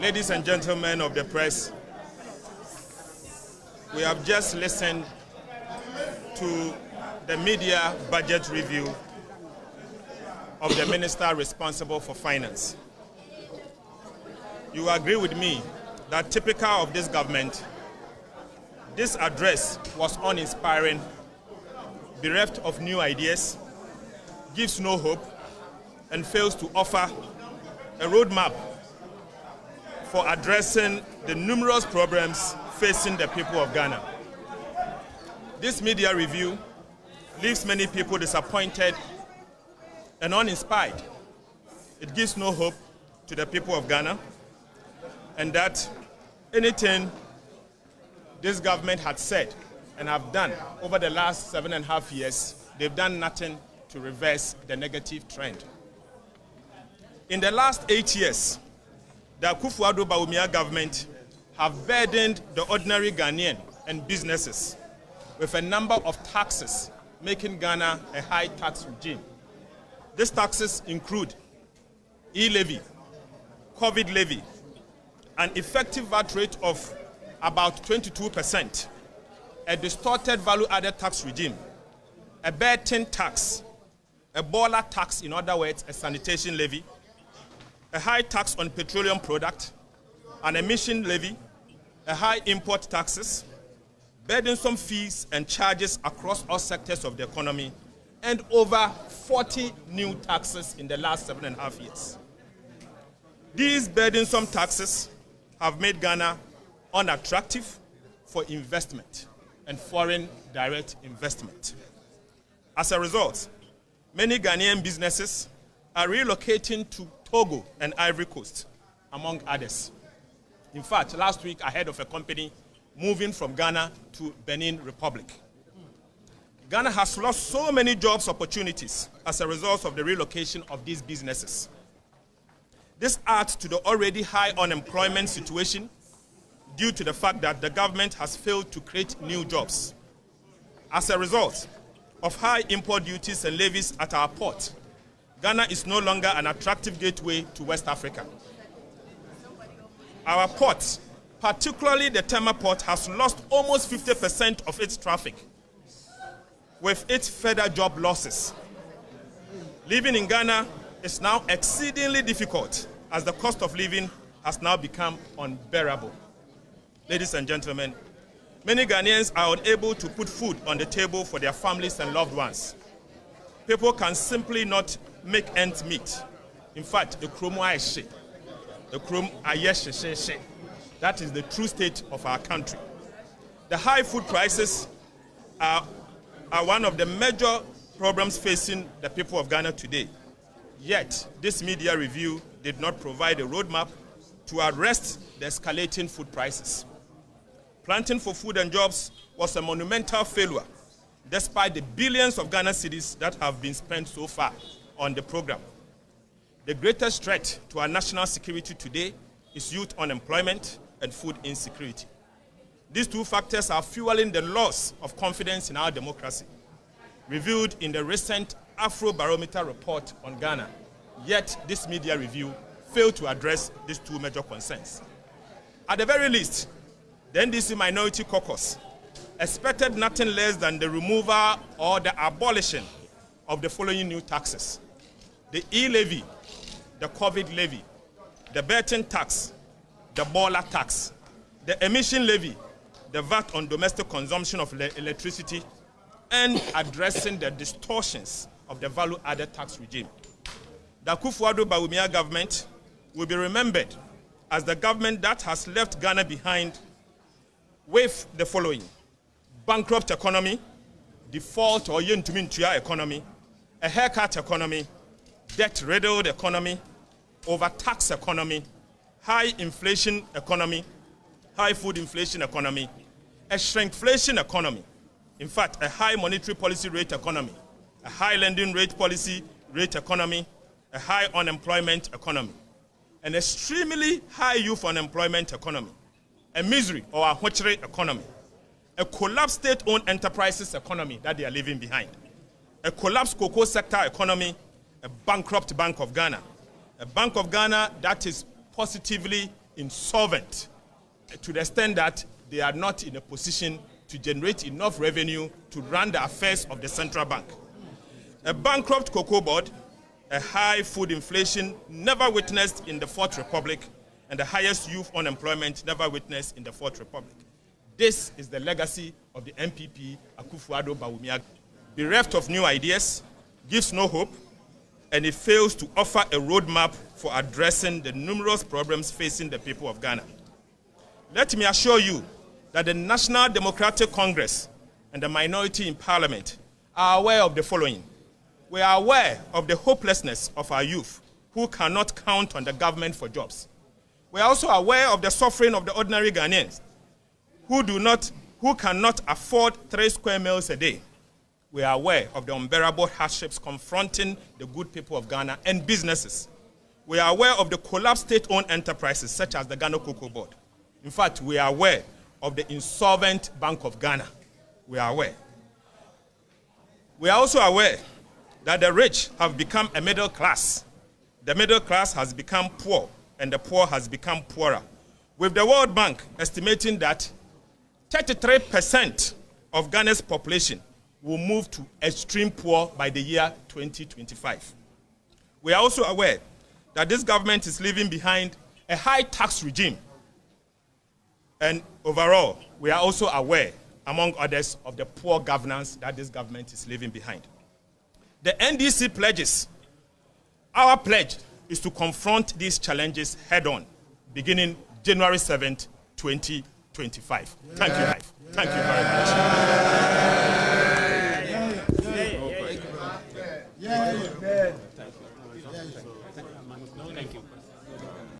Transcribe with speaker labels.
Speaker 1: Ladies and gentlemen of the press, we have just listened to the media budget review of the minister responsible for finance. You agree with me that typical of this government, this address was uninspiring, bereft of new ideas, gives no hope, and fails to offer a roadmap for addressing the numerous problems facing the people of Ghana. This media review leaves many people disappointed and uninspired. It gives no hope to the people of Ghana, and that anything this government had said and have done over the last 7.5 years, they've done nothing to reverse the negative trend. In the last 8 years, the Akufo-Addo government have burdened the ordinary Ghanaian and businesses with a number of taxes, making Ghana a high tax regime. These taxes include e-levy, COVID levy, an effective VAT rate of about 22%, a distorted value-added tax regime, a betting tax, a boiler tax, in other words, a sanitation levy, a high tax on petroleum product, an emission levy, a high import taxes, burdensome fees and charges across all sectors of the economy, and over 40 new taxes in the last 7.5 years. These burdensome taxes have made Ghana unattractive for investment and foreign direct investment. As a result, many Ghanaian businesses are relocating to Togo and Ivory Coast, among others. In fact, last week I heard of a company moving from Ghana to Benin Republic. Ghana has lost so many jobs opportunities as a result of the relocation of these businesses. This adds to the already high unemployment situation due to the fact that the government has failed to create new jobs. As a result of high import duties and levies at our port, Ghana is no longer an attractive gateway to West Africa. Our port, particularly the Tema port, has lost almost 50% of its traffic, with its further job losses. Living in Ghana is now exceedingly difficult as the cost of living has now become unbearable. Ladies and gentlemen, many Ghanaians are unable to put food on the table for their families and loved ones. People can simply not make ends meet. In fact, the krom ayeshe. The krom ayeshe. That is the true state of our country. The high food prices are one of the major problems facing the people of Ghana today. Yet, this media review did not provide a roadmap to arrest the escalating food prices. Planting for Food and Jobs was a monumental failure, despite the billions of Ghana cedis that have been spent so far on the program. The greatest threat to our national security today is youth unemployment and food insecurity. These two factors are fueling the loss of confidence in our democracy, revealed in the recent Afrobarometer report on Ghana. Yet, this media review failed to address these two major concerns. At the very least, the NDC Minority Caucus expected nothing less than the removal or the abolition of the following new taxes: the e-levy, the COVID levy, the betting tax, the boiler tax, the emission levy, the VAT on domestic consumption of electricity, and addressing the distortions of the value-added tax regime. The Akufo-Addo government will be remembered as the government that has left Ghana behind with the following: bankrupt economy, default or yentumintua economy, a haircut economy, debt-riddled economy, overtax economy, high inflation economy, high food inflation economy, a shrinkflation economy, in fact, a high monetary policy rate economy, a high lending rate policy rate economy, a high unemployment economy, an extremely high youth unemployment economy, a misery or a witchery economy, a collapsed state-owned enterprises economy that they are leaving behind, a collapsed cocoa sector economy, a bankrupt Bank of Ghana, a Bank of Ghana that is positively insolvent to the extent that they are not in a position to generate enough revenue to run the affairs of the central bank. A bankrupt cocoa board, a high food inflation never witnessed in the Fourth Republic, and the highest youth unemployment never witnessed in the Fourth Republic. This is the legacy of the MPP Akufo-Addo Bawumia. Bereft of new ideas, gives no hope, and it fails to offer a roadmap for addressing the numerous problems facing the people of Ghana. Let me assure you that the National Democratic Congress and the minority in Parliament are aware of the following. We are aware of the hopelessness of our youth who cannot count on the government for jobs. We are also aware of the suffering of the ordinary Ghanaians who cannot afford 3 square meals a day. We are aware of the unbearable hardships confronting the good people of Ghana and businesses. We are aware of the collapsed state-owned enterprises such as the Ghana Cocoa Board. In fact, we are aware of the insolvent Bank of Ghana. We are aware. We are also aware that the rich have become a middle class. The middle class has become poor, and the poor has become poorer, with the World Bank estimating that 33% of Ghana's population will move to extreme poor by the year 2025. We are also aware that this government is leaving behind a high tax regime. And overall, we are also aware, among others, of the poor governance that this government is leaving behind. The NDC pledges. Our pledge is to confront these challenges head-on, beginning January 7th, 2025. Thank you. Thank you very much.